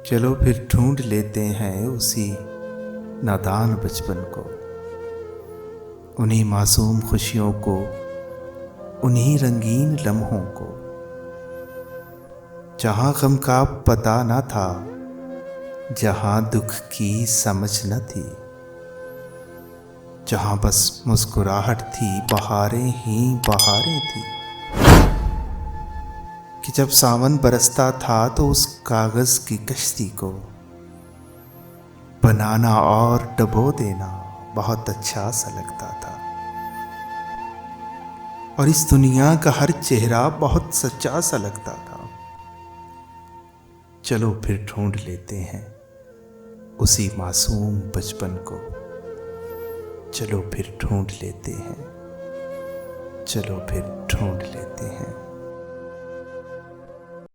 चलो फिर ढूंढ लेते हैं उसी नादान बचपन को, उन्हीं मासूम खुशियों को, उन्हीं रंगीन लम्हों को, जहाँ गम का पता न था, जहाँ दुख की समझ न थी, जहाँ बस मुस्कुराहट थी, बहारें ही बहारें थी। कि जब सावन बरसता था तो उस कागज की कश्ती को बनाना और डुबो देना बहुत अच्छा सा लगता था, और इस दुनिया का हर चेहरा बहुत सच्चा सा लगता था। चलो फिर ढूंढ लेते हैं उसी मासूम बचपन को, चलो फिर ढूंढ लेते हैं, चलो फिर ढूंढ लेते हैं।